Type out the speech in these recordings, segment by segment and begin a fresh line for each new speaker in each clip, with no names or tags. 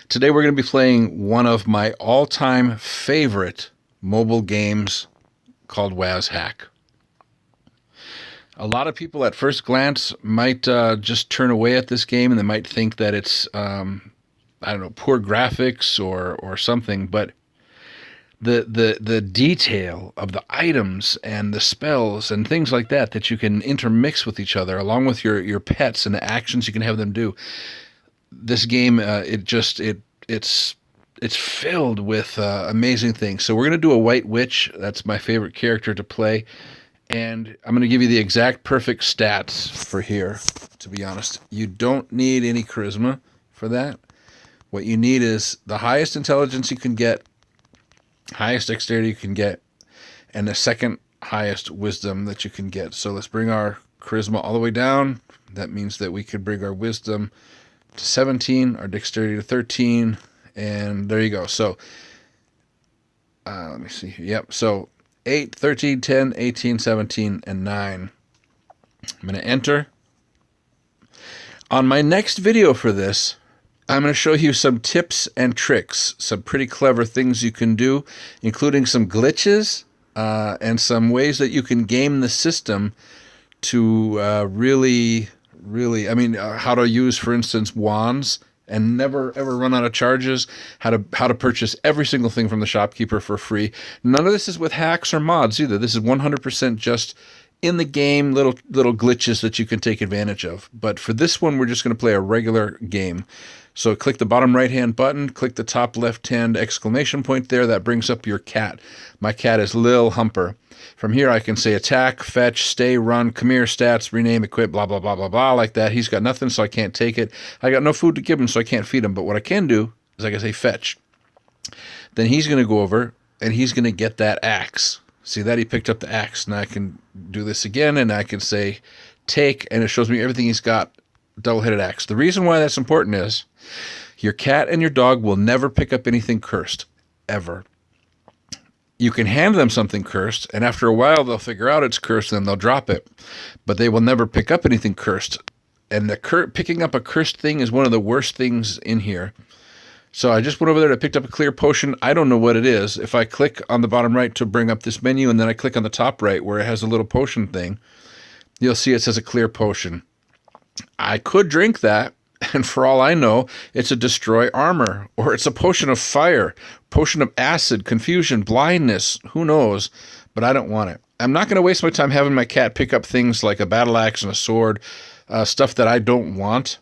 Today we're going to be playing one of my all-time favorite mobile games called Wazhack. A lot of people at first glance might just turn away at this game and they might think that it's, I don't know, poor graphics or something, but the detail of the items and the spells and things like that you can intermix with each other along with your pets and the actions you can have them do. This game, it's filled with amazing things. So we're going to do a White Witch. That's my favorite character to play. And I'm going to give you the exact perfect stats for here, to be honest. You don't need any charisma for that. What you need is the highest intelligence you can get, highest dexterity you can get, and the second highest wisdom that you can get. So let's bring our charisma all the way down. That means that we could bring our wisdom to 17, our dexterity to 13, and there you go. So let me see here. Yep, so 8, 13, 10, 18, 17, and 9. I'm going to enter. On my next video for this, I'm going to show you some tips and tricks, some pretty clever things you can do, including some glitches and some ways that you can game the system to really, how to use, for instance, wands and never ever run out of charges, how to purchase every single thing from the shopkeeper for free. None of this is with hacks or mods either. This is 100% just in the game, little glitches that you can take advantage of. But for this one, we're just going to play a regular game. So click the bottom right-hand button, click the top left-hand exclamation point there. That brings up your cat. My cat is Lil Humper. From here, I can say attack, fetch, stay, run, come here, stats, rename, equip, blah, blah, blah, blah, blah, like that. He's got nothing, so I can't take it. I got no food to give him, so I can't feed him. But what I can do is I can say fetch. Then he's going to go over, and he's going to get that axe. See that? He picked up the axe. Now I can do this again, and I can say take, and it shows me everything he's got. Double-headed axe. The reason why that's important is your cat and your dog will never pick up anything cursed, ever. You can hand them something cursed, and after a while they'll figure out it's cursed, and then they'll drop it. But they will never pick up anything cursed. And picking up a cursed thing is one of the worst things in here. So I just went over there and picked up a clear potion. I don't know what it is. If I click on the bottom right to bring up this menu, and then I click on the top right where it has a little potion thing, you'll see it says a clear potion. I could drink that, and for all I know, it's a destroy armor, or it's a potion of fire, potion of acid, confusion, blindness, who knows, but I don't want it. I'm not going to waste my time having my cat pick up things like a battle axe and a sword, stuff that I don't want,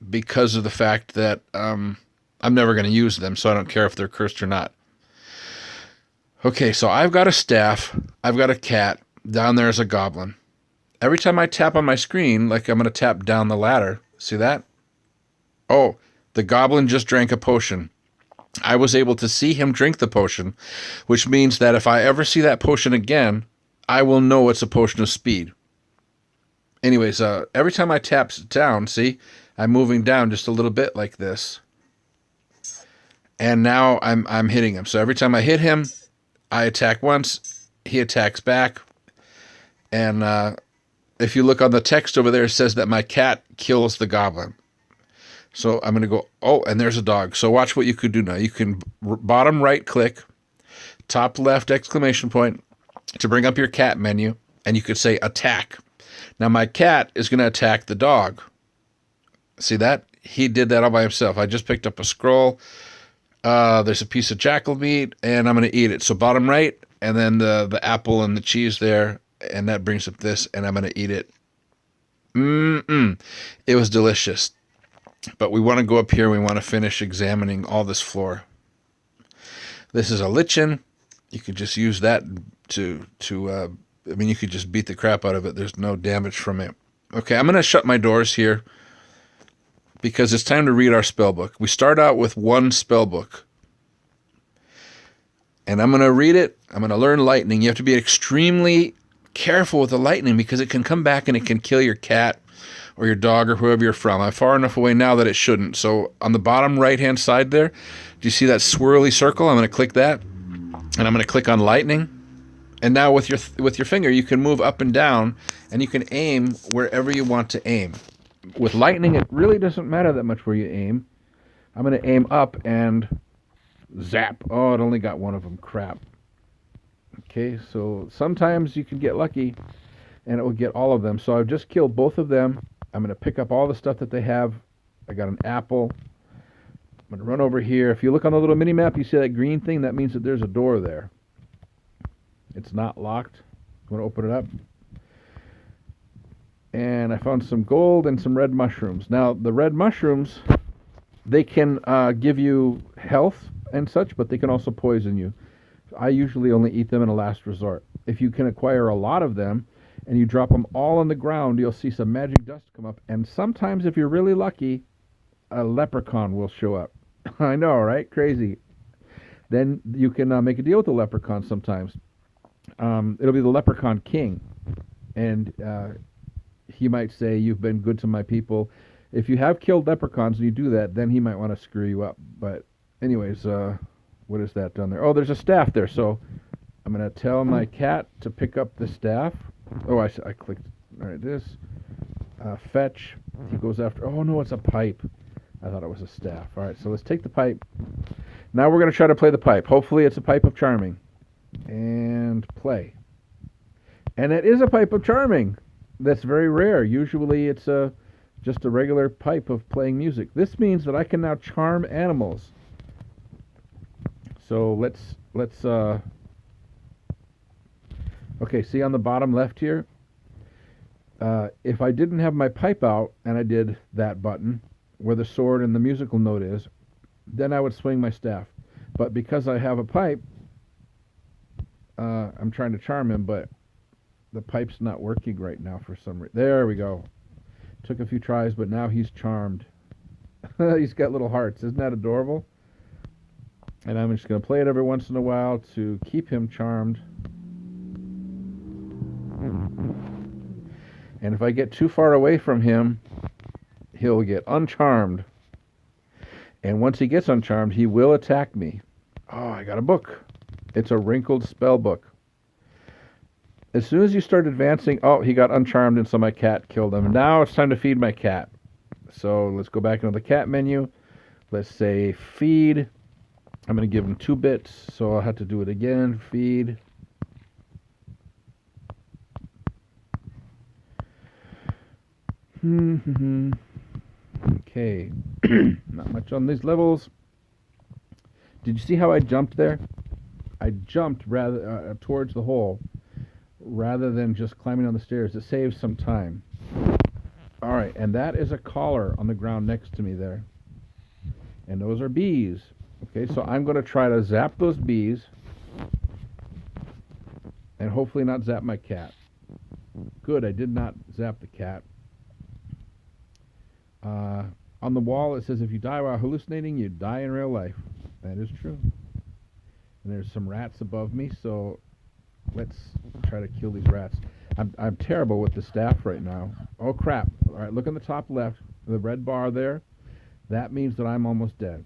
because of the fact that I'm never going to use them, so I don't care if they're cursed or not. Okay, so I've got a staff, I've got a cat, down there is a goblin. Every time I tap on my screen, like I'm going to tap down the ladder, see that? Oh, the goblin just drank a potion. I was able to see him drink the potion, which means that if I ever see that potion again, I will know it's a potion of speed. Anyways, every time I tap down, see, I'm moving down just a little bit like this. And now I'm hitting him. So every time I hit him, I attack once, he attacks back, and if you look on the text over there, it says that my cat kills the goblin. So I'm going to go, oh, and there's a dog. So watch what you could do now. You can bottom right click, top left exclamation point to bring up your cat menu, and you could say attack. Now my cat is going to attack the dog. See that? He did that all by himself. I just picked up a scroll. There's a piece of jackal meat, and I'm going to eat it. So bottom right, and then the apple and the cheese there, and that brings up this, and I'm going to eat it. It was delicious. But we want to go up here, and we want to finish examining all this floor. This is a lichen. You could just use that you could just beat the crap out of it. There's no damage from it. Okay, I'm going to shut my doors here because it's time to read our spell book. We start out with one spell book. And I'm going to read it. I'm going to learn lightning. You have to be extremely careful with the lightning because it can come back and it can kill your cat or your dog or whoever you're from. I'm far enough away now that it shouldn't. So on the bottom right-hand side there, do you see that swirly circle? I'm going to click that, and I'm going to click on lightning. And now with your finger, you can move up and down, and you can aim wherever you want to aim. With lightning, it really doesn't matter that much where you aim. I'm going to aim up and zap. Oh, it only got one of them. Crap. Okay, so sometimes you can get lucky and it will get all of them. So I've just killed both of them. I'm going to pick up all the stuff that they have. I got an apple. I'm going to run over here. If you look on the little mini map, you see that green thing? That means that there's a door there. It's not locked. I'm going to open it up. And I found some gold and some red mushrooms. Now, the red mushrooms, they can give you health and such, but they can also poison you. I usually only eat them in a last resort. If you can acquire a lot of them and you drop them all on the ground, you'll see some magic dust come up. And sometimes, if you're really lucky, a leprechaun will show up. I know, right? Crazy. Then you can make a deal with the leprechaun sometimes. It'll be the leprechaun king. And he might say, "You've been good to my people." If you have killed leprechauns and you do that, then he might want to screw you up. But anyways, what is that down there? Oh, there's a staff there. So I'm going to tell my cat to pick up the staff. Oh, I clicked. All right, this. Fetch. He goes after. Oh, no, it's a pipe. I thought it was a staff. All right, so let's take the pipe. Now we're going to try to play the pipe. Hopefully it's a pipe of charming. And play. And it is a pipe of charming. That's very rare. Usually it's just a regular pipe of playing music. This means that I can now charm animals. So let's okay, see on the bottom left here, if I didn't have my pipe out and I did that button where the sword and the musical note is, then I would swing my staff. But because I have a pipe, I'm trying to charm him, but the pipe's not working right now for some reason. There we go. Took a few tries, but now he's charmed. He's got little hearts. Isn't that adorable? And I'm just going to play it every once in a while to keep him charmed. And if I get too far away from him, he'll get uncharmed. And once he gets uncharmed, he will attack me. Oh, I got a book. It's a wrinkled spell book. As soon as you start advancing, oh, he got uncharmed, and so my cat killed him. Now it's time to feed my cat. So let's go back into the cat menu. Let's say feed. I'm going to give him 2 bits, so I'll have to do it again. Feed. Okay. Not much on these levels. Did you see how I jumped there? I jumped rather towards the hole rather than just climbing on the stairs. It saves some time. All right, and that is a collar on the ground next to me there. And those are bees. Okay, so I'm going to try to zap those bees and hopefully not zap my cat. Good, I did not zap the cat. On the wall it says if you die while hallucinating, you die in real life. That is true. And there's some rats above me, so let's try to kill these rats. I'm terrible with the staff right now. Oh, crap. All right, look on the top left, the red bar there. That means that I'm almost dead.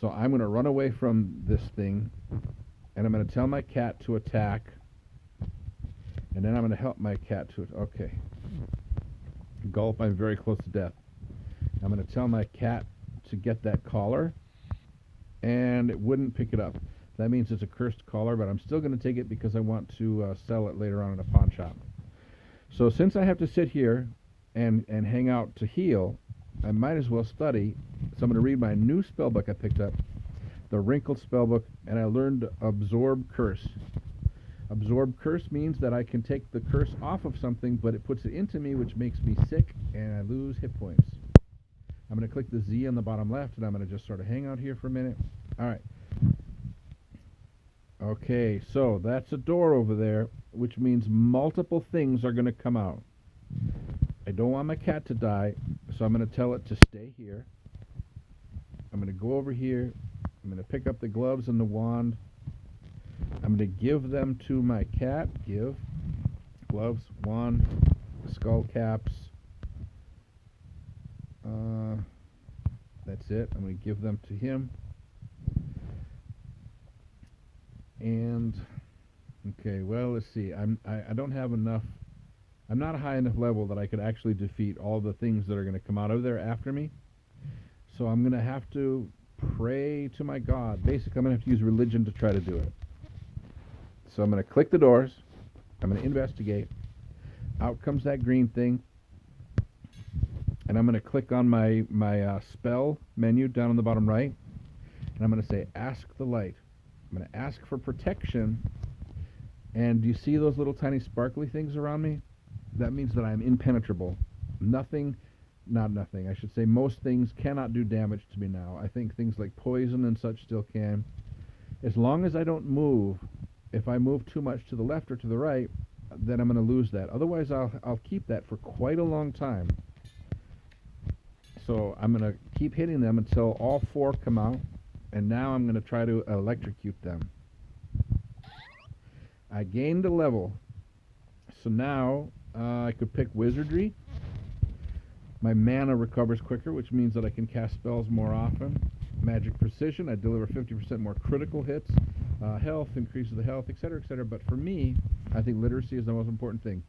So I'm going to run away from this thing, and I'm going to tell my cat to attack, and then I'm going to help my cat to... Okay. Gulp, I'm very close to death. I'm going to tell my cat to get that collar, and it wouldn't pick it up. That means it's a cursed collar, but I'm still going to take it because I want to sell it later on in a pawn shop. So since I have to sit here and hang out to heal, I might as well study. So I'm going to read my new spellbook I picked up, the Wrinkled Spellbook, and I learned Absorb Curse. Absorb Curse means that I can take the curse off of something, but it puts it into me, which makes me sick, and I lose hit points. I'm going to click the Z on the bottom left, and I'm going to just sort of hang out here for a minute. All right. Okay, so that's a door over there, which means multiple things are going to come out. I don't want my cat to die, so I'm going to tell it to stay here. I'm going to go over here. I'm going to pick up the gloves and the wand. I'm going to give them to my cat. Give. Gloves, wand, skull caps. That's it. I'm going to give them to him. And okay, well, let's see. I don't have enough. I'm not a high enough level that I could actually defeat all the things that are going to come out of there after me. So I'm going to have to pray to my God. Basically, I'm going to have to use religion to try to do it. So I'm going to click the doors. I'm going to investigate. Out comes that green thing. And I'm going to click on my spell menu down on the bottom right. And I'm going to say, ask the light. I'm going to ask for protection. And do you see those little tiny sparkly things around me? That means that I'm impenetrable. Nothing, not nothing, I should say most things cannot do damage to me now. I think things like poison and such still can. As long as I don't move, if I move too much to the left or to the right, then I'm going to lose that. Otherwise, I'll keep that for quite a long time. So I'm going to keep hitting them until all 4 come out. And now I'm going to try to electrocute them. I gained a level. So now I could pick Wizardry. My mana recovers quicker, which means that I can cast spells more often. Magic Precision, I deliver 50% more critical hits. Health, increases the health, etc., etc. But for me, I think literacy is the most important thing.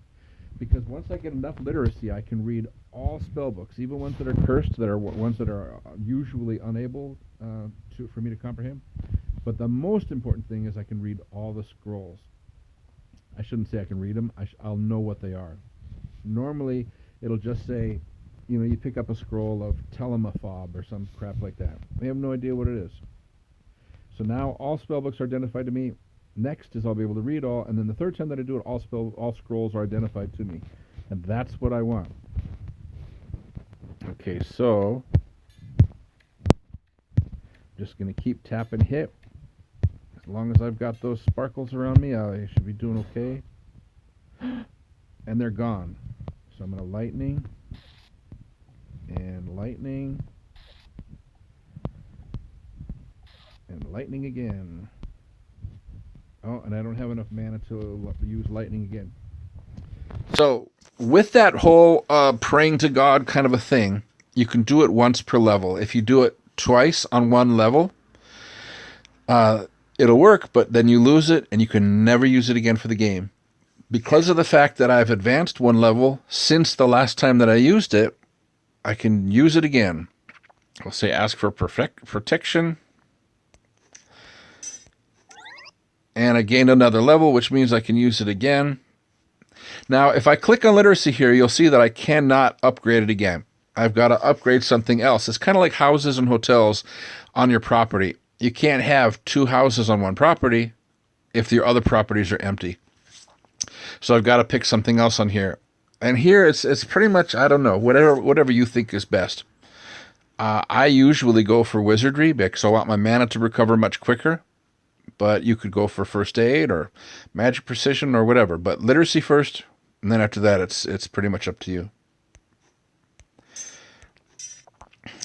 Because once I get enough literacy, I can read all spell books, even ones that are cursed, that are ones that are usually unable for me to comprehend. But the most important thing is I can read all the scrolls. I shouldn't say I can read them. I'll know what they are. Normally, it'll just say, you pick up a scroll of Telemafob or some crap like that. I have no idea what it is. So now all spellbooks are identified to me. Next is I'll be able to read all, and then the third time that I do it, all scrolls are identified to me. And that's what I want. Okay, so just going to keep tapping hit. As long as I've got those sparkles around me, I should be doing okay. And they're gone. So I'm going to lightning. And lightning. And lightning again. Oh, and I don't have enough mana to use lightning again. So, with that whole praying to God kind of a thing, you can do it once per level. If you do it twice on one level, it'll work, but then you lose it, and you can never use it again for the game. Because of the fact that I've advanced one level since the last time that I used it, I can use it again. I'll say ask for protection. And I gained another level, which means I can use it again. Now, if I click on literacy here, you'll see that I cannot upgrade it again. I've got to upgrade something else. It's kind of like houses and hotels on your property. You can't have 2 houses on one property if your other properties are empty. So I've got to pick something else on here. And here it's pretty much, I don't know, whatever you think is best. I usually go for Wizardry because I want my mana to recover much quicker. But you could go for First Aid or Magic Precision or whatever. But literacy first, and then after that, it's pretty much up to you.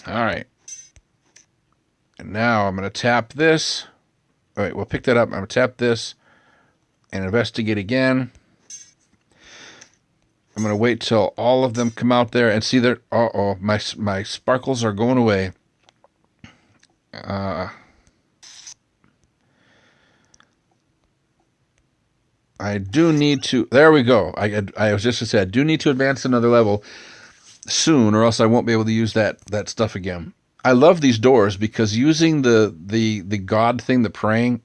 All right. And now I'm going to tap this. All right, we'll pick that up. I'm going to tap this and investigate again. I'm going to wait till all of them come out there and see that, my sparkles are going away. I do need to, there we go. I was just going to say, I do need to advance another level soon, or else I won't be able to use that stuff again. I love these doors because using the God thing, the praying,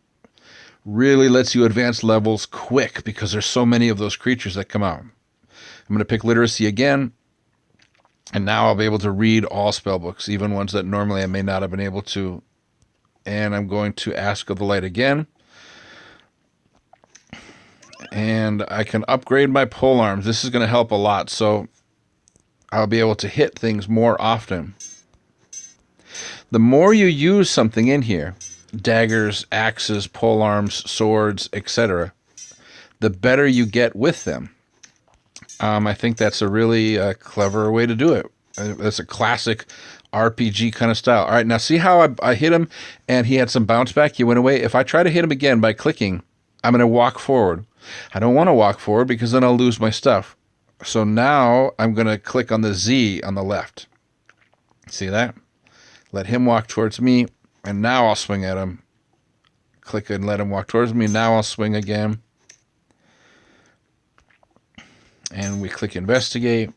really lets you advance levels quick because there's so many of those creatures that come out. I'm going to pick literacy again, and now I'll be able to read all spell books, even ones that normally I may not have been able to. And I'm going to ask of the light again. And I can upgrade my pole arms. This is going to help a lot, so I'll be able to hit things more often. The more you use something in here, daggers, axes, pole arms, swords, etc., the better you get with them. I think that's a really clever way to do it. That's a classic RPG kind of style. All right, now see how I hit him and he had some bounce back? He went away. If I try to hit him again by clicking, I'm going to walk forward. I don't want to walk forward because then I'll lose my stuff. So now I'm going to click on the Z on the left. See that? Let him walk towards me, and now I'll swing at him. Click and let him walk towards me. Now I'll swing again. And we click investigate.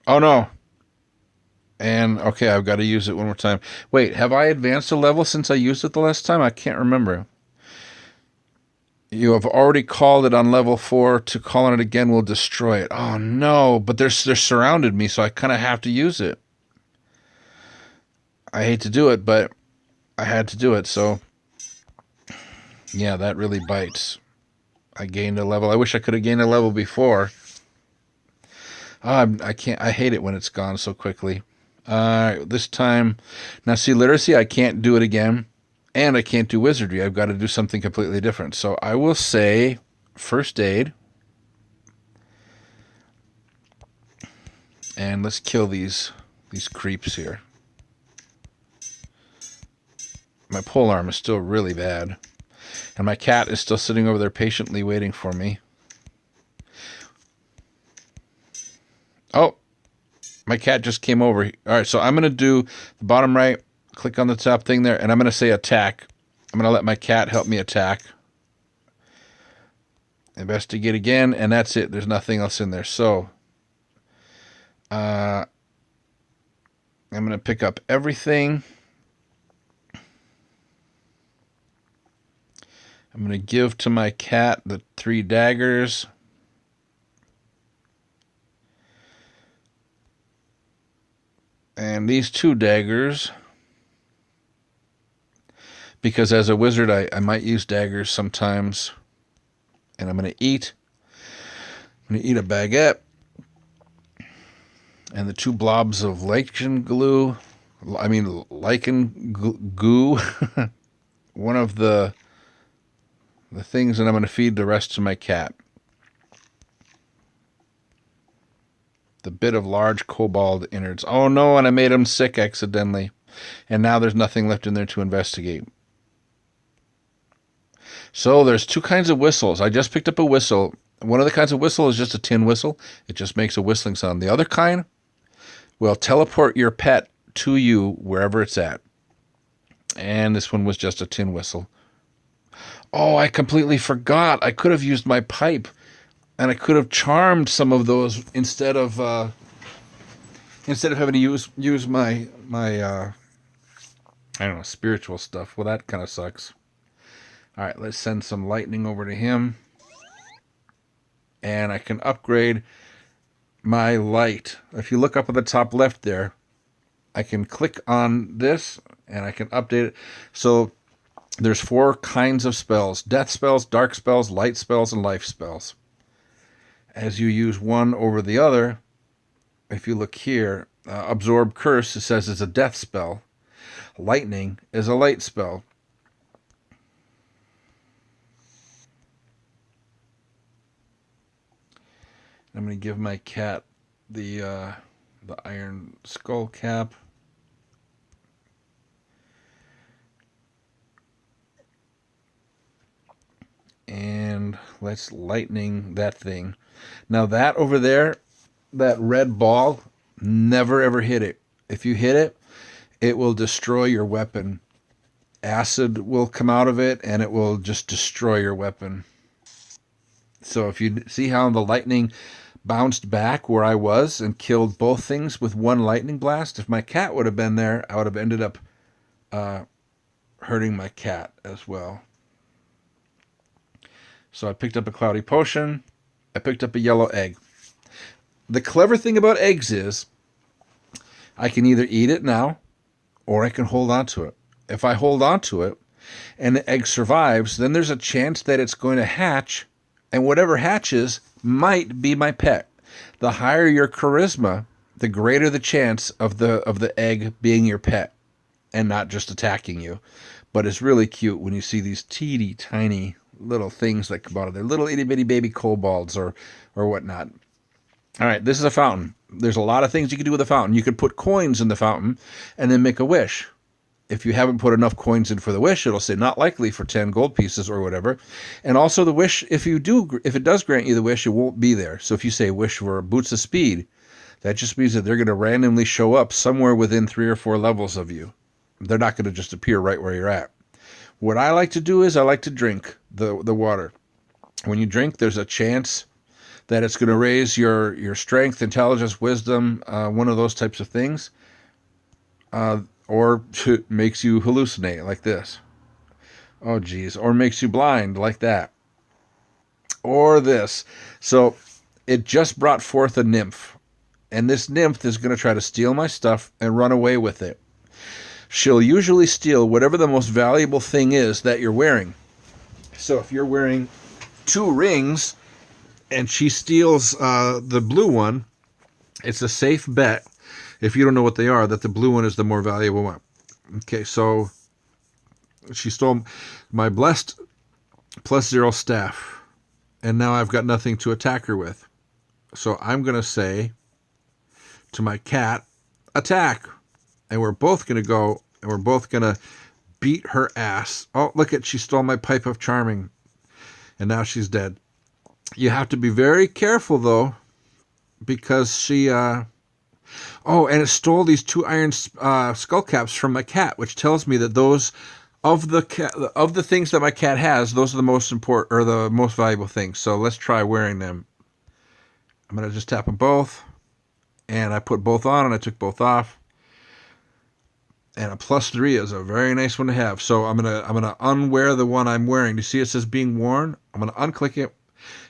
Oh no. And okay, I've got to use it one more time. Wait, have I advanced a level since I used it the last time? I can't remember. You have already called it on level 4. To call on it again will destroy it. Oh no, but they're surrounded me, so I kind of have to use it. I hate to do it, but I had to do it, so yeah, that really bites. I gained a level. I wish I could have gained a level before. I can't. I hate it when it's gone so quickly. This time, now see, literacy, I can't do it again, and I can't do wizardry. I've got to do something completely different. So I will say first aid, and let's kill these creeps here. My pole arm is still really bad, and my cat is still sitting over there patiently waiting for me. Oh, my cat just came over. All right, so I'm going to do the bottom right, click on the top thing there, and I'm going to say attack. I'm going to let my cat help me attack. Investigate again, and that's it. There's nothing else in there. So I'm going to pick up everything. I'm going to give to my cat the 3 daggers. And these 2 daggers, because as a wizard I might use daggers sometimes. And I'm going to eat. I'm going to eat a baguette. And the 2 blobs of lichen goo. One of the things that I'm going to feed the rest to my cat. The bit of large kobold innards. Oh no, and I made him sick accidentally. And now there's nothing left in there to investigate. So there's 2 kinds of whistles. I just picked up a whistle. One of the kinds of whistle is just a tin whistle. It just makes a whistling sound. The other kind will teleport your pet to you wherever it's at. And this one was just a tin whistle. Oh, I completely forgot. I could have used my pipe, and I could have charmed some of those instead of having to use my I don't know, spiritual stuff. Well, that kind of sucks. All right, let's send some lightning over to him, and I can upgrade my light. If you look up at the top left there, I can click on this, and I can update it. So there's 4 kinds of spells: death spells, dark spells, light spells, and life spells. As you use one over the other, if you look here, absorb curse, it says it's a death spell. Lightning is a light spell. I'm going to give my cat the iron skull cap. And let's lightning that thing. Now that over there, that red ball, never ever hit it. If you hit it, it will destroy your weapon. Acid will come out of it, and it will just destroy your weapon. So if you see how the lightning bounced back where I was and killed both things with one lightning blast, if my cat would have been there, I would have ended up hurting my cat as well. So I picked up a cloudy potion. I picked up a yellow egg. The clever thing about eggs is I can either eat it now or I can hold on to it. If I hold on to it and the egg survives, then there's a chance that it's going to hatch, and whatever hatches might be my pet. The higher your charisma, the greater the chance of the egg being your pet and not just attacking you. But it's really cute when you see these teeny tiny little things that come out of there, little itty bitty baby kobolds or whatnot. All right, this is a fountain. There's a lot of things you can do with a fountain. You could put coins in the fountain and then make a wish. If you haven't put enough coins in for the wish, it'll say not likely for 10 gold pieces or whatever. And also the wish, if it does grant you the wish, it won't be there. So if you say wish for boots of speed, that just means that they're going to randomly show up somewhere within 3 or 4 levels of you. They're not going to just appear right where you're at. What I like to do is I like to drink the water. When you drink, there's a chance that it's going to raise your strength, intelligence, wisdom, one of those types of things. or makes you hallucinate like this. Oh, geez. Or makes you blind like that. Or this. So it just brought forth a nymph. And this nymph is going to try to steal my stuff and run away with it. She'll usually steal whatever the most valuable thing is that you're wearing. So if you're wearing 2 rings and she steals the blue one, it's a safe bet, if you don't know what they are, that the blue one is the more valuable one. Okay, so she stole my blessed +0 staff, and now I've got nothing to attack her with. So I'm going to say to my cat, attack! And we're both going to go, and we're both going to beat her ass. Oh, look at, she stole my pipe of charming, and now she's dead. You have to be very careful, though, because she... oh, and it stole these 2 iron skull caps from my cat, which tells me that those... Of the things that my cat has, those are the most important, or the most valuable things. So let's try wearing them. I'm going to just tap them both. And I put both on, and I took both off. And a +3 is a very nice one to have. So I'm gonna unwear the one I'm wearing. You see it says being worn? I'm gonna unclick it,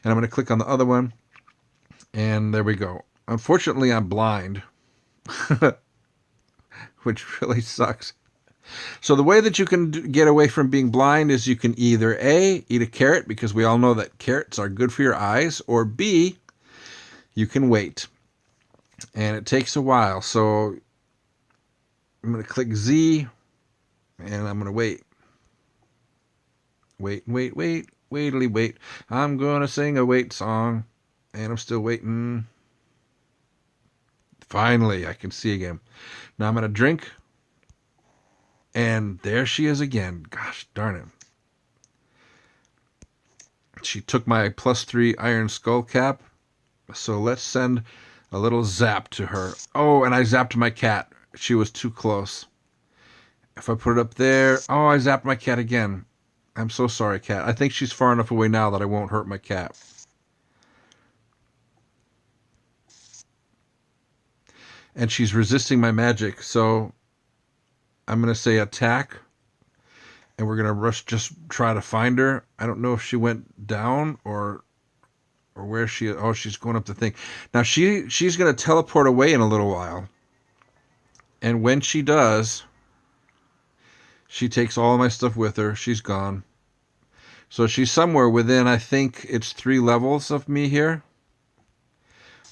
and I'm gonna click on the other one. And there we go. Unfortunately, I'm blind, which really sucks. So the way that you can get away from being blind is you can either A, eat a carrot, because we all know that carrots are good for your eyes, or B, you can wait. And it takes a while. So I'm going to click Z, and I'm going to wait. Waitily wait. I'm going to sing a wait song, and I'm still waiting. Finally, I can see again. Now I'm going to drink, and there she is again. Gosh darn it. She took my +3 iron skull cap, so let's send a little zap to her. Oh, and I zapped my cat. She was too close. If I put it up there... Oh, I zapped my cat again. I'm so sorry, cat. I think she's far enough away now that I won't hurt my cat. And she's resisting my magic, so I'm going to say attack. And we're going to just try to find her. I don't know if she went down or where she... Oh, she's going up the thing. Now, she's going to teleport away in a little while. And when she does, she takes all my stuff with her. She's gone. So she's somewhere within, I think it's 3 levels of me here.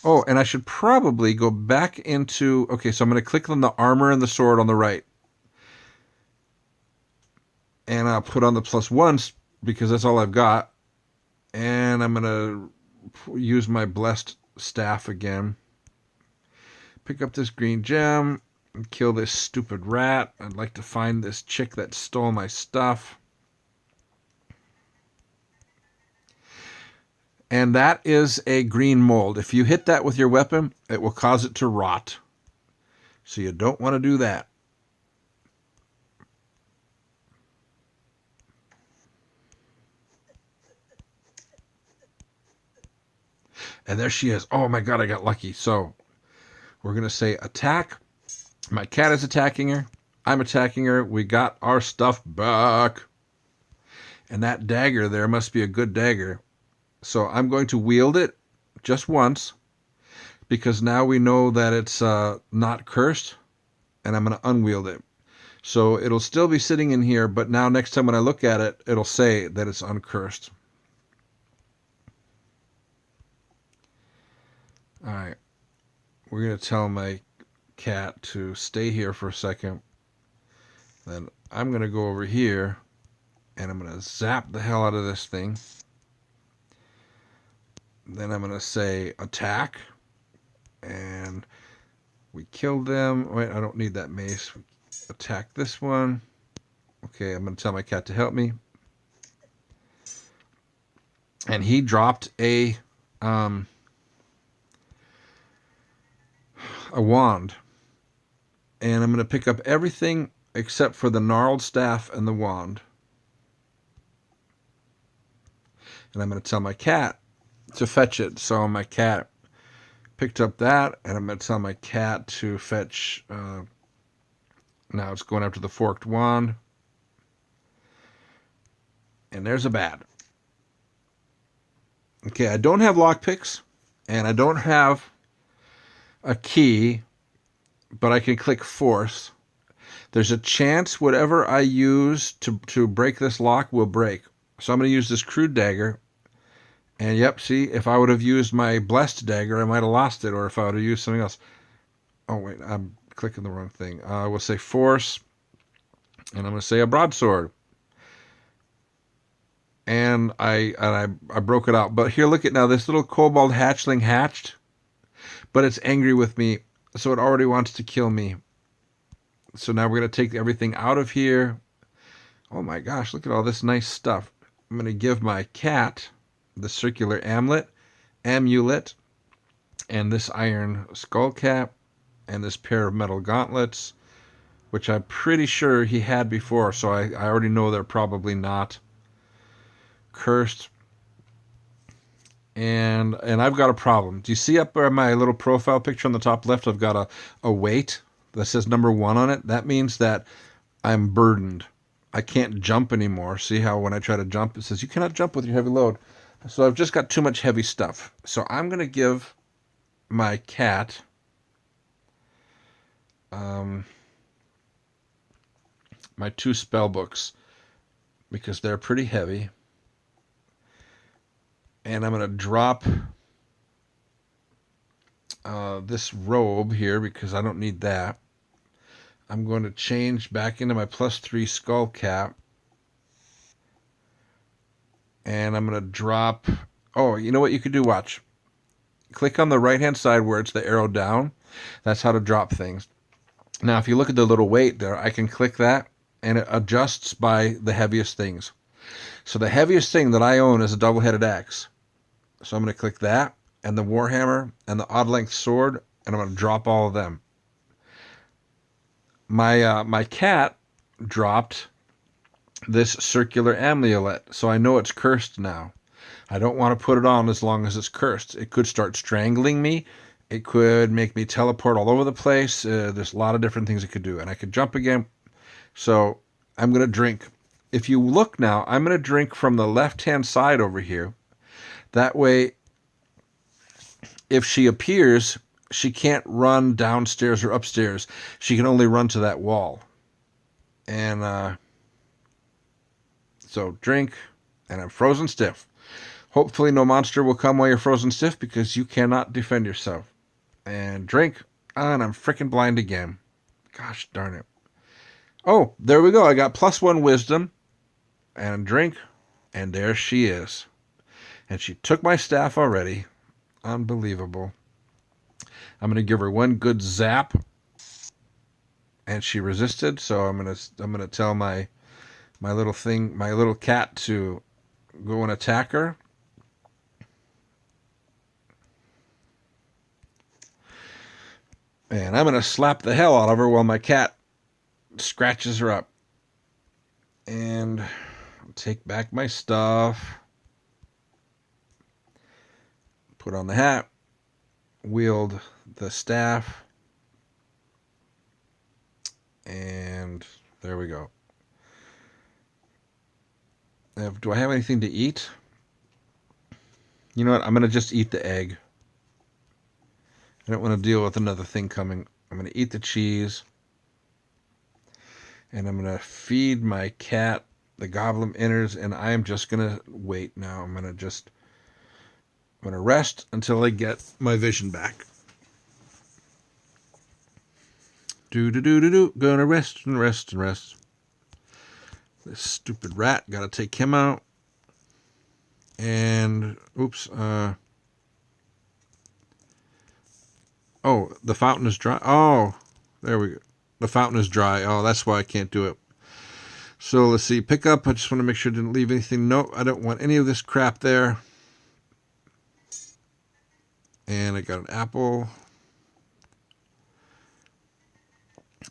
Oh, and I should probably go back into... Okay, so I'm going to click on the armor and the sword on the right. And I'll put on the +1s because that's all I've got. And I'm going to use my blessed staff again. Pick up this green gem. And kill this stupid rat. I'd like to find this chick that stole my stuff. And that is a green mold. If you hit that with your weapon, it will cause it to rot. So you don't want to do that. And there she is. Oh my god, I got lucky. So we're going to say attack. My cat is attacking her. I'm attacking her. We got our stuff back. And that dagger there must be a good dagger. So I'm going to wield it just once, because now we know that it's not cursed, and I'm going to unwield it. So it'll still be sitting in here, but now next time when I look at it, it'll say that it's uncursed. All right. We're going to tell my cat to stay here for a second. Then I'm going to go over here, and I'm going to zap the hell out of this thing. Then I'm going to say attack. And we killed them. Wait, I don't need that mace. Attack this one. Okay, I'm going to tell my cat to help me. And he dropped a wand. And I'm going to pick up everything except for the gnarled staff and the wand. And I'm going to tell my cat to fetch it. So my cat picked up that, and I'm going to tell my cat to fetch Now it's going after the forked wand. And there's a bad. Okay, I don't have lockpicks, and I don't have a key, but I can click force. There's a chance whatever I use to break this lock will break. So I'm going to use this crude dagger. And yep, see, if I would have used my blessed dagger, I might have lost it, or if I would have used something else. Oh, wait, I'm clicking the wrong thing. I will say force, and I'm going to say a broadsword. And I broke it out. But here, look at now, this little kobold hatchling hatched, but it's angry with me, so it already wants to kill me. So now we're going to take everything out of here. Oh my gosh, look at all this nice stuff. I'm going to give my cat the circular amulet, and this iron skull cap, and this pair of metal gauntlets, which I'm pretty sure he had before, so I already know they're probably not cursed. And I've got a problem. Do you see up where my little profile picture on the top left, I've got a weight that says number 1 on it? That means that I'm burdened. I can't jump anymore. See how when I try to jump, it says you cannot jump with your heavy load. So I've just got too much heavy stuff. So I'm going to give my cat my 2 spell books because they're pretty heavy. And I'm going to drop this robe here because I don't need that. I'm going to change back into my +3 skull cap. And I'm going to drop... Oh, you know what you could do? Watch. Click on the right-hand side where it's the arrow down. That's how to drop things. Now, if you look at the little weight there, I can click that, and it adjusts by the heaviest things. So the heaviest thing that I own is a double-headed axe. So I'm going to click that, and the warhammer, and the odd-length sword, and I'm going to drop all of them. My cat dropped this circular amulet, so I know it's cursed now. I don't want to put it on as long as it's cursed. It could start strangling me. It could make me teleport all over the place. There's a lot of different things it could do, and I could jump again. So I'm going to drink. If you look now, I'm going to drink from the left-hand side over here. That way, if she appears, she can't run downstairs or upstairs. She can only run to that wall. And so drink, and I'm frozen stiff. Hopefully no monster will come while you're frozen stiff because you cannot defend yourself. And drink, and I'm freaking blind again. Gosh darn it. Oh, there we go. I got +1 wisdom, and drink, and there she is. And she took my staff already. Unbelievable. I'm going to give her one good zap, and she resisted. So I'm going to tell my little cat to go and attack her. And I'm going to slap the hell out of her while my cat scratches her up. And I'll take back my stuff. Put on the hat. Wield the staff. And there we go. Do I have anything to eat? You know what? I'm going to just eat the egg. I don't want to deal with another thing coming. I'm going to eat the cheese. And I'm going to feed my cat the goblin innards. And I am just going to wait now. I'm going to rest until I get my vision back. Gonna rest and rest and rest. This stupid rat. Got to take him out. And, oops. Oh, the fountain is dry. Oh, there we go. The fountain is dry. Oh, that's why I can't do it. So let's see. Pick up. I just want to make sure I didn't leave anything. Nope, I don't want any of this crap there. And I got an apple.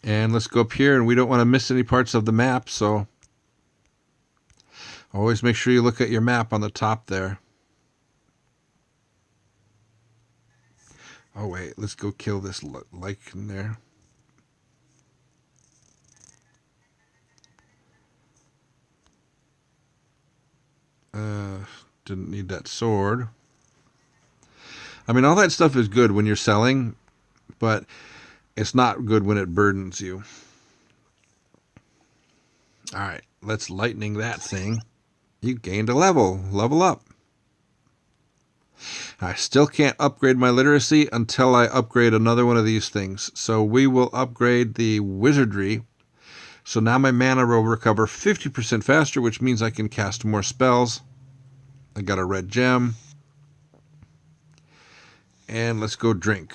And let's go up here. And we don't want to miss any parts of the map. So always make sure you look at your map on the top there. Oh, wait. Let's go kill this lichen there. Didn't need that sword. I mean, all that stuff is good when you're selling, but it's not good when it burdens you. All right, let's lightning that thing. You gained a level. Level up. I still can't upgrade my literacy until I upgrade another one of these things. So we will upgrade the wizardry. So now my mana will recover 50% faster, which means I can cast more spells. I got a red gem. And let's go drink.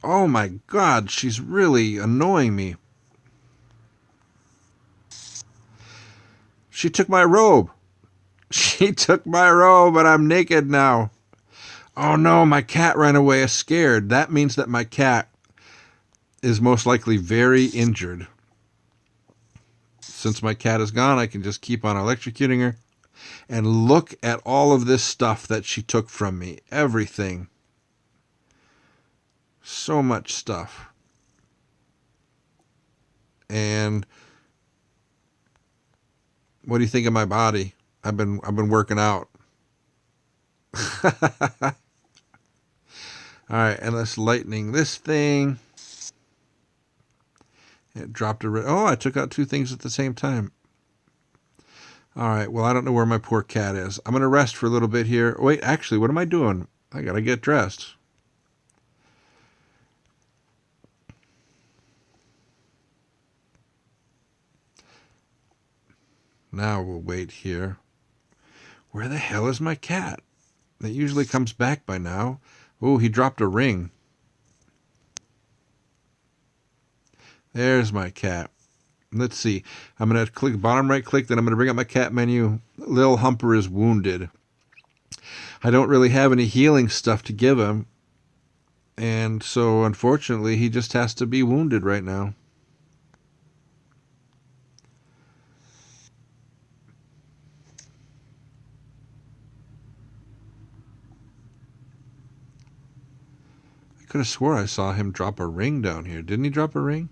Oh my god, she's really annoying me. She took my robe. She took my robe and I'm naked now. Oh no, my cat ran away scared. That means that my cat is most likely very injured. Since my cat is gone, I can just keep on electrocuting her. And look at all of this stuff that she took from me. Everything. So much stuff. And what do you think of my body? I've been working out. All right, and let's lightning this thing. It dropped a red. Oh, I took out two things at the same time. All right, well, I don't know where my poor cat is. I'm going to rest for a little bit here. Wait, actually, what am I doing? I got to get dressed. Now we'll wait here. Where the hell is my cat? It usually comes back by now. Oh, he dropped a ring. There's my cat. Let's see. I'm going to click bottom right click, then I'm going to bring up my cat menu. Lil Humper is wounded. I don't really have any healing stuff to give him. And so, unfortunately, he just has to be wounded right now. I could have swore I saw him drop a ring down here. Didn't he drop a ring?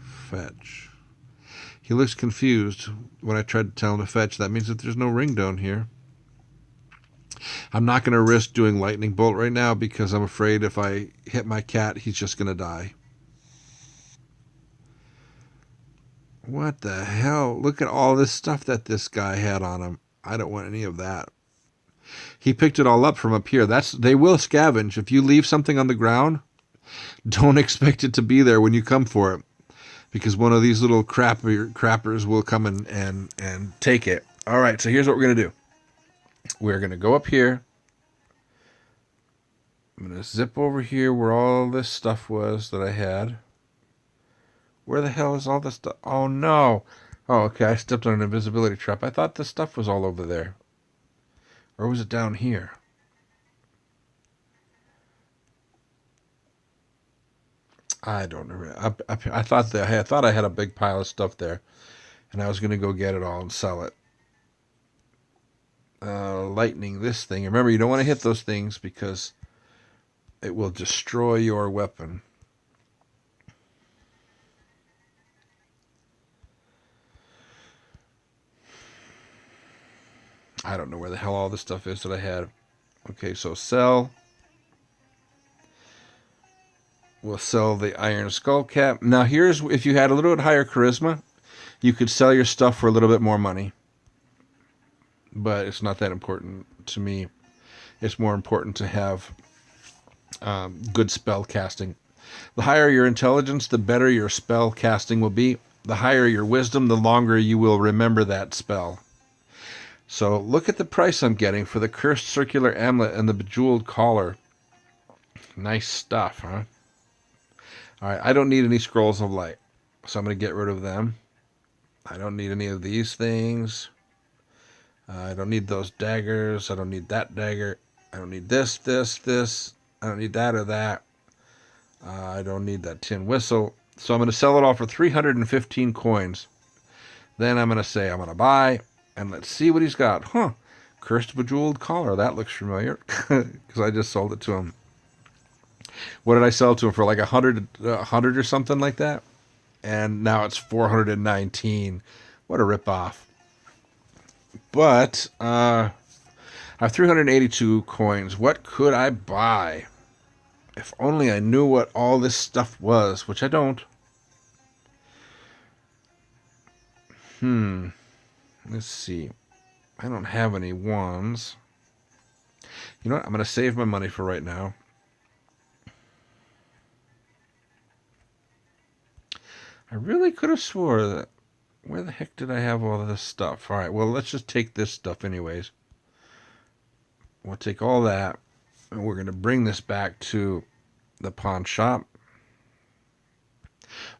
Fetch. He looks confused when I tried to tell him to fetch. That means that there's no ring down here. I'm not going to risk doing lightning bolt right now because I'm afraid if I hit my cat, he's just going to die. What the hell? Look at all this stuff that this guy had on him. I don't want any of that. He picked it all up from up here. They will scavenge. If you leave something on the ground, don't expect it to be there when you come for it. Because one of these little crappers will come and take it. All right, so here's what we're going to do. We're going to go up here. I'm going to zip over here where all this stuff was that I had. Where the hell is all this stuff? Oh, no. Oh, okay, I stepped on an invisibility trap. I thought this stuff was all over there. Or was it down here? I don't know. I thought I had a big pile of stuff there, and I was going to go get it all and sell it. Lightning this thing. Remember, you don't want to hit those things because it will destroy your weapon. I don't know where the hell all this stuff is that I had. Okay, so sell. We'll sell the iron skull cap. Now here's, if you had a little bit higher charisma, you could sell your stuff for a little bit more money. But it's not that important to me. It's more important to have good spell casting. The higher your intelligence, the better your spell casting will be. The higher your wisdom, the longer you will remember that spell. So look at the price I'm getting for the cursed circular amulet and the bejeweled collar. Nice stuff, huh? All right, I don't need any scrolls of light, so I'm going to get rid of them. I don't need any of these things. I don't need those daggers. I don't need that dagger. I don't need this. I don't need that or that. I don't need that tin whistle. So I'm going to sell it all for 315 coins. Then I'm going to say I'm going to buy, and let's see what he's got. Huh, cursed bejeweled collar. That looks familiar because I just sold it to him. What did I sell to him for? Like 100 or something like that? And now it's 419. What a ripoff. But I have 382 coins. What could I buy? If only I knew what all this stuff was, which I don't. Let's see. I don't have any wands. You know what? I'm going to save my money for right now. I really could have swore that. Where the heck did I have all of this stuff? All right, well, let's just take this stuff anyways. We'll take all that, and we're going to bring this back to the pawn shop.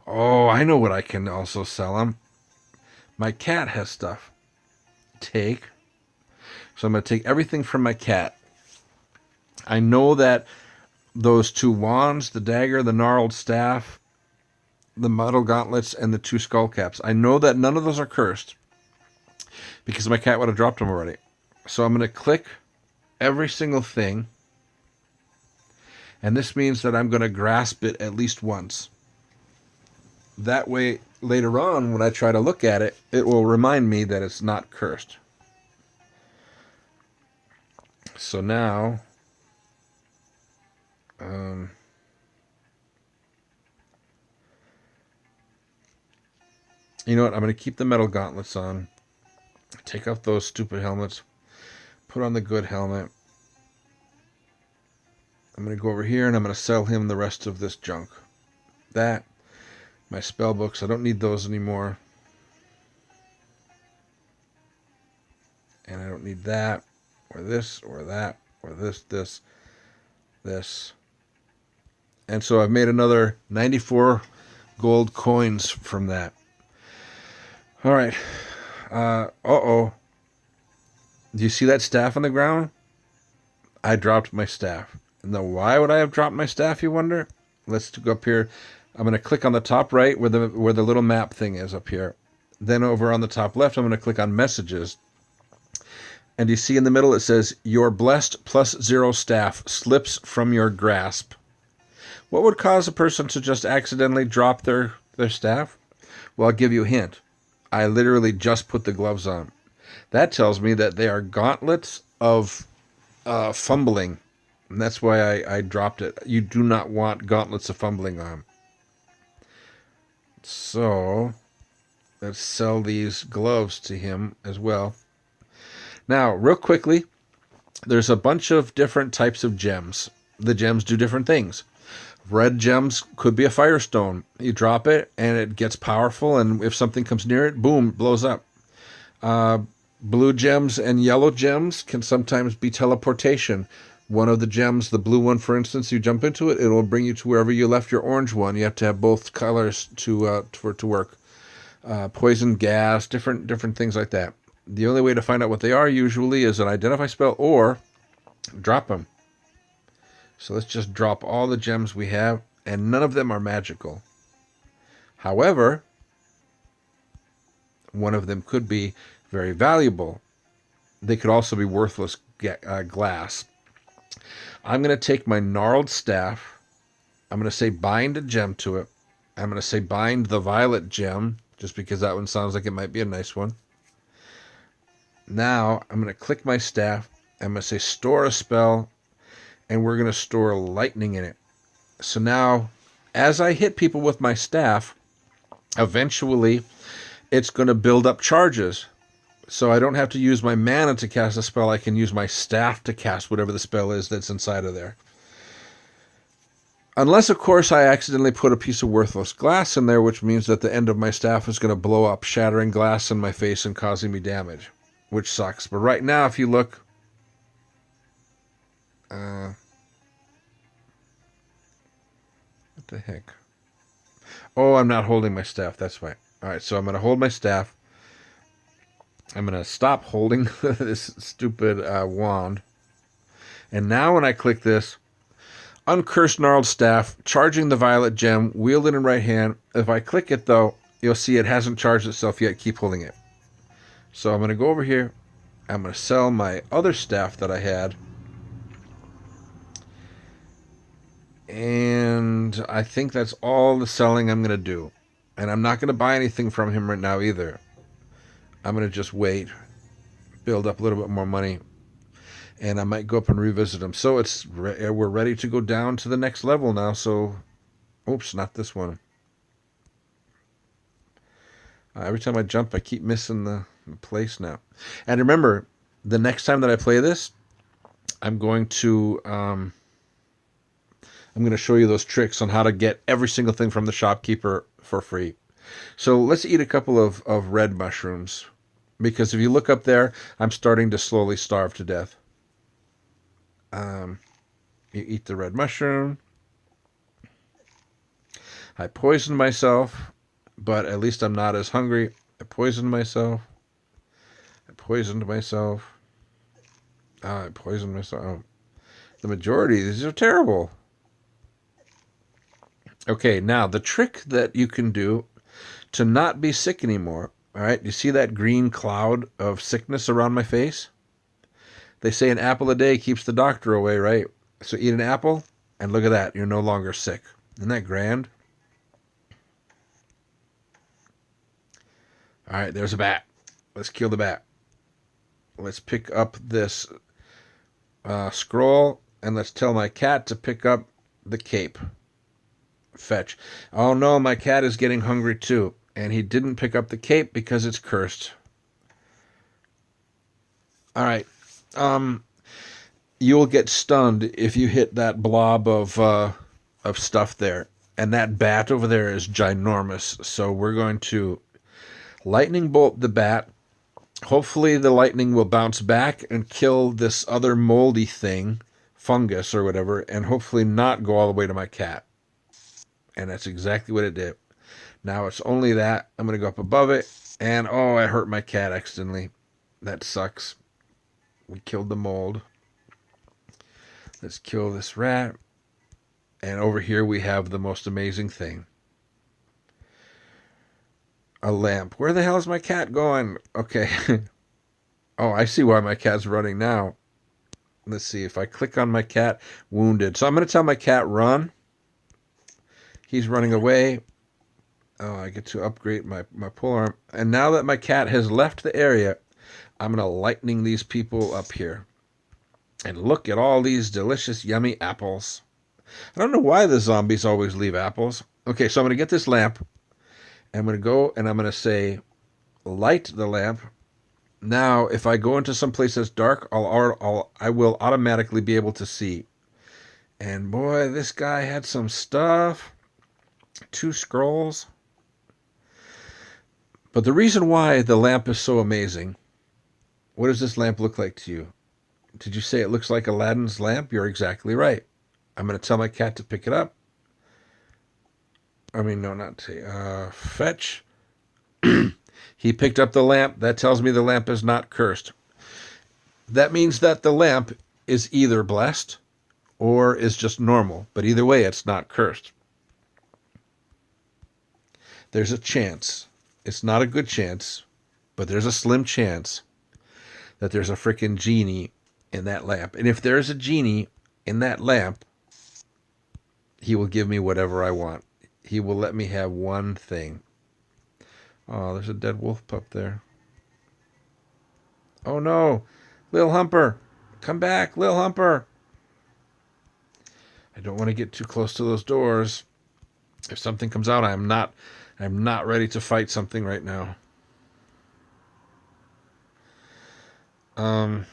Oh, I know what I can also sell him. My cat has stuff. Take. So I'm going to take everything from my cat. I know that those 2 wands, the dagger, the gnarled staff, the metal gauntlets, and the 2 skull caps. I know that none of those are cursed because my cat would have dropped them already. So I'm going to click every single thing, and this means that I'm going to grasp it at least once. That way, later on, when I try to look at it, it will remind me that it's not cursed. So now, you know what? I'm going to keep the metal gauntlets on. Take off those stupid helmets. Put on the good helmet. I'm going to go over here and I'm going to sell him the rest of this junk. That, my spell books, I don't need those anymore. And I don't need that, or this, or that, or this. And so I've made another 94 gold coins from that. All right. Uh-oh. Do you see that staff on the ground? I dropped my staff. Now, why would I have dropped my staff, you wonder? Let's go up here. I'm going to click on the top right where the little map thing is up here. Then over on the top left, I'm going to click on messages. And you see in the middle it says, your blessed +0 staff slips from your grasp. What would cause a person to just accidentally drop their staff? Well, I'll give you a hint. I literally just put the gloves on. That tells me that they are gauntlets of fumbling. And that's why I dropped it. You do not want gauntlets of fumbling on. So, let's sell these gloves to him as well. Now, real quickly, there's a bunch of different types of gems. The gems do different things. Red gems could be a firestone. You drop it, and it gets powerful, and if something comes near it, boom, blows up. Blue gems and yellow gems can sometimes be teleportation. One of the gems, the blue one, for instance, you jump into it, it will bring you to wherever you left your orange one. You have to have both colors for it to work. Poison gas, different things like that. The only way to find out what they are usually is an identify spell or drop them. So let's just drop all the gems we have, and none of them are magical. However, one of them could be very valuable. They could also be worthless glass. I'm going to take my gnarled staff. I'm going to say bind a gem to it. I'm going to say bind the violet gem, just because that one sounds like it might be a nice one. Now, I'm going to click my staff. I'm going to say store a spell, and we're going to store lightning in it. So now, as I hit people with my staff, eventually it's going to build up charges. So I don't have to use my mana to cast a spell. I can use my staff to cast whatever the spell is that's inside of there. Unless, of course, I accidentally put a piece of worthless glass in there, which means that the end of my staff is going to blow up, shattering glass in my face and causing me damage, which sucks. But right now, if you look... what the heck? Oh, I'm not holding my staff. That's why. All right, so I'm going to hold my staff. I'm going to stop holding this stupid wand. And now when I click this, uncursed gnarled staff, charging the violet gem, wielded in right hand. If I click it, though, you'll see it hasn't charged itself yet. Keep holding it. So I'm going to go over here. I'm going to sell my other staff that I had. And I think that's all the selling I'm going to do. And I'm not going to buy anything from him right now either. I'm going to just wait. build up a little bit more money, and I might go up and revisit them. So we're ready to go down to the next level now. So, oops, not this one. Every time I jump, I keep missing the place now. And remember, the next time that I play this, I'm going to show you those tricks on how to get every single thing from the shopkeeper for free. So let's eat a couple of red mushrooms, because if you look up there, I'm starting to slowly starve to death. You eat the red mushroom. I poisoned myself, but at least I'm not as hungry. I poisoned myself. I poisoned myself. Oh. The majority of these are terrible. Okay, now the trick that you can do to not be sick anymore. All right, you see that green cloud of sickness around my face? They say an apple a day keeps the doctor away, right? So eat an apple, and look at that. You're no longer sick. Isn't that grand? All right, there's a bat. Let's kill the bat. Let's pick up this scroll, and let's tell my cat to pick up the cape. Fetch. Oh no, my cat is getting hungry too, and he didn't pick up the cape because it's cursed. All right. You'll get stunned if you hit that blob of stuff there, and that bat over there is ginormous. So we're going to lightning bolt the bat. Hopefully the lightning will bounce back and kill this other moldy thing, fungus or whatever, and hopefully not go all the way to my cat. And that's exactly what it did. Now it's only that. I'm going to go up above it, and oh, I hurt my cat accidentally. That sucks. We killed the mold. Let's kill this rat. And over here we have the most amazing thing. A lamp. Where the hell is my cat going? Okay. Oh, I see why my cat's running now. Let's see. If I click on my cat, wounded. So I'm going to tell my cat run. He's running away. Oh, I get to upgrade my polearm. And now that my cat has left the area, I'm going to lightning these people up here. And look at all these delicious, yummy apples. I don't know why the zombies always leave apples. Okay, so I'm going to get this lamp. I'm going to go and I'm going to say, light the lamp. Now, if I go into some place that's dark, I will automatically be able to see. And boy, this guy had some stuff. 2 scrolls. But the reason why the lamp is so amazing, what does this lamp look like to you? Did you say it looks like Aladdin's lamp? You're exactly right. I'm going to tell my cat to pick it up. I mean, no, not to, fetch. He picked up the lamp. That tells me the lamp is not cursed. That means that the lamp is either blessed or is just normal. But either way, it's not cursed. There's a chance. It's not a good chance, but there's a slim chance that there's a freaking genie in that lamp. And if there's a genie in that lamp, he will give me whatever I want. He will let me have one thing. Oh, there's a dead wolf pup there. Oh no, Lil Humper. Come back, Lil Humper. I don't want to get too close to those doors. If something comes out, I'm not ready to fight something right now. And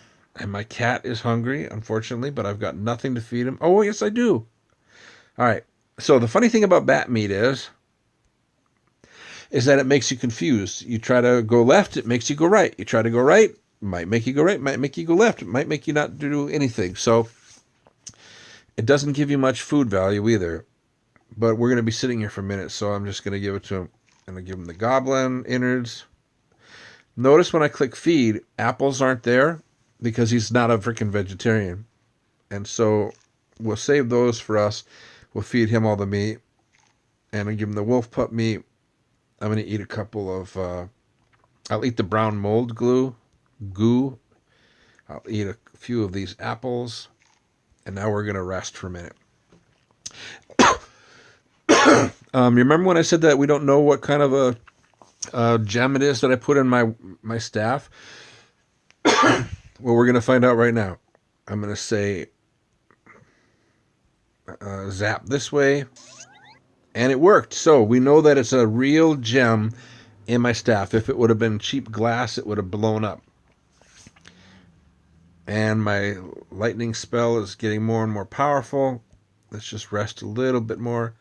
my cat is hungry, unfortunately, but I've got nothing to feed him. Oh, yes, I do. All right. So the funny thing about bat meat is that it makes you confused. You try to go left, it makes you go right. You try to go right, might make you go right, might make you go left. It might make you not do anything. So it doesn't give you much food value either. But we're going to be sitting here for a minute, so I'm just going to give it to him. I'm going to give him the goblin innards. Notice when I click feed, apples aren't there because he's not a freaking vegetarian. And so we'll save those for us. We'll feed him all the meat. And I'll give him the wolf pup meat. I'm going to eat a couple of... I'll eat the brown mold goo. I'll eat a few of these apples. And now we're going to rest for a minute. Remember when I said that we don't know what kind of a gem it is that I put in my staff? Well, we're going to find out right now. I'm going to say zap this way, and it worked. So we know that it's a real gem in my staff. If it would have been cheap glass, it would have blown up. And my lightning spell is getting more and more powerful. Let's just rest a little bit more.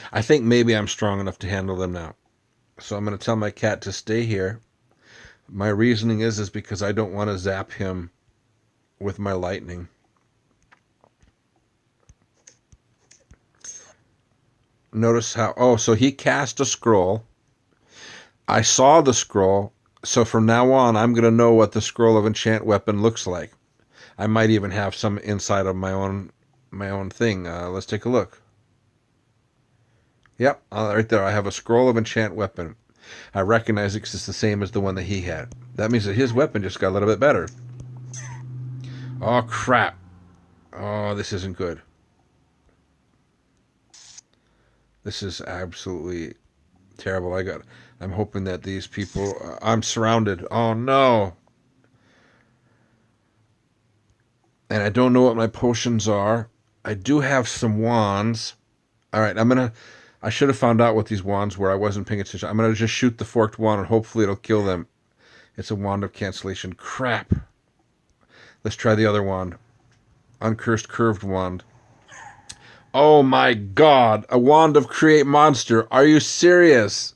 I think maybe I'm strong enough to handle them now. So I'm going to tell my cat to stay here. My reasoning is because I don't want to zap him with my lightning. Notice how, so he cast a scroll. I saw the scroll, so from now on I'm going to know what the scroll of enchant weapon looks like. I might even have some inside of my own thing. Let's take a look. Yep, right there I have a scroll of enchant weapon. I recognize it because it's the same as the one that he had. That means that his weapon just got a little bit better. Oh, crap. Oh, this isn't good. This is absolutely terrible. I'm hoping that these people... I'm surrounded. Oh, no. And I don't know what my potions are. I do have some wands. All right, I should have found out what these wands were. I wasn't paying attention. I'm going to just shoot the forked wand and hopefully it'll kill them. It's a wand of cancellation. Crap. Let's try the other wand. Uncursed curved wand. Oh my god. A wand of create monster. Are you serious?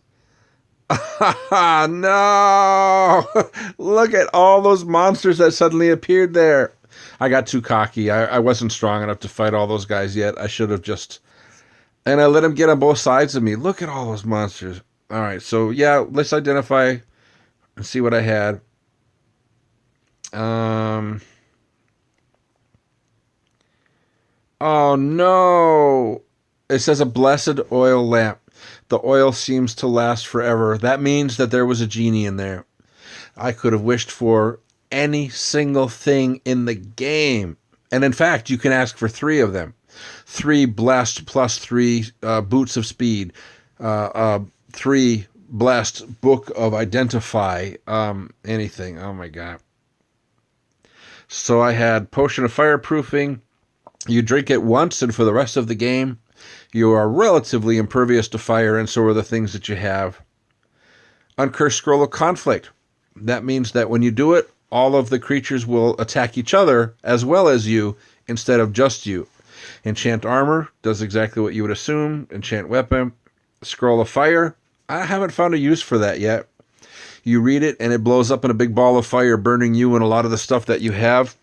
No. Look at all those monsters that suddenly appeared there. I got too cocky. I wasn't strong enough to fight all those guys yet. I should have just... And I let him get on both sides of me. Look at all those monsters. All right, so yeah, let's identify and see what I had. Oh no! It says a blessed oil lamp. The oil seems to last forever. That means that there was a genie in there. I could have wished for any single thing in the game. And in fact, you can ask for 3 of them. 3 blessed plus 3 boots of speed. 3 blessed book of identify. Anything. Oh my god. So I had potion of fireproofing. You drink it once, and for the rest of the game, you are relatively impervious to fire, and so are the things that you have. Uncursed Scroll of Conflict. That means that when you do it, all of the creatures will attack each other as well as you instead of just you. Enchant Armor does exactly what you would assume. Enchant Weapon. Scroll of Fire. I haven't found a use for that yet. You read it, and it blows up in a big ball of fire, burning you and a lot of the stuff that you have.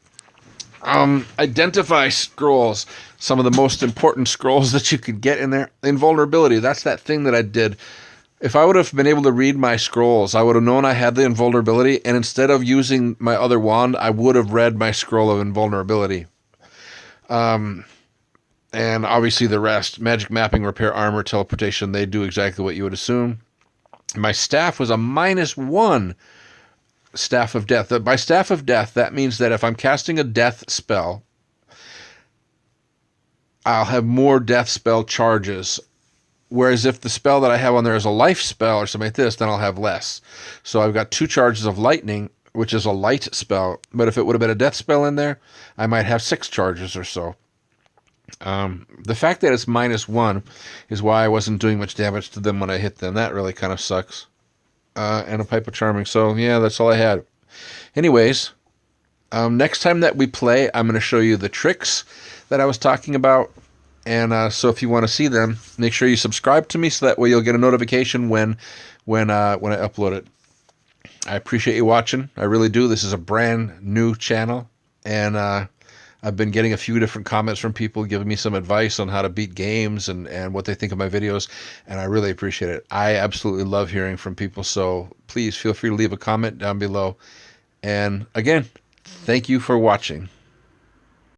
Identify scrolls. Some of the most important scrolls that you could get in there. Invulnerability. That's that thing that I did. If I would have been able to read my scrolls, I would have known I had the invulnerability, and instead of using my other wand, I would have read my scroll of invulnerability. And obviously the rest. Magic Mapping, Repair, Armor, Teleportation, they do exactly what you would assume. My staff was a -1 Staff of Death. By Staff of Death, that means that if I'm casting a death spell, I'll have more death spell charges. Whereas if the spell that I have on there is a life spell or something like this, then I'll have less. So I've got 2 charges of lightning, which is a light spell. But if it would have been a death spell in there, I might have 6 charges or so. The fact that it's -1 is why I wasn't doing much damage to them when I hit them. That really kind of sucks. And a Pipe of Charming. So, yeah, that's all I had. Anyways, next time that we play, I'm going to show you the tricks that I was talking about. And so if you want to see them, make sure you subscribe to me so that way you'll get a notification when I upload it. I appreciate you watching. I really do. This is a brand new channel. And I've been getting a few different comments from people giving me some advice on how to beat games and what they think of my videos, and I really appreciate it. I absolutely love hearing from people, so please feel free to leave a comment down below. And again, thank you for watching.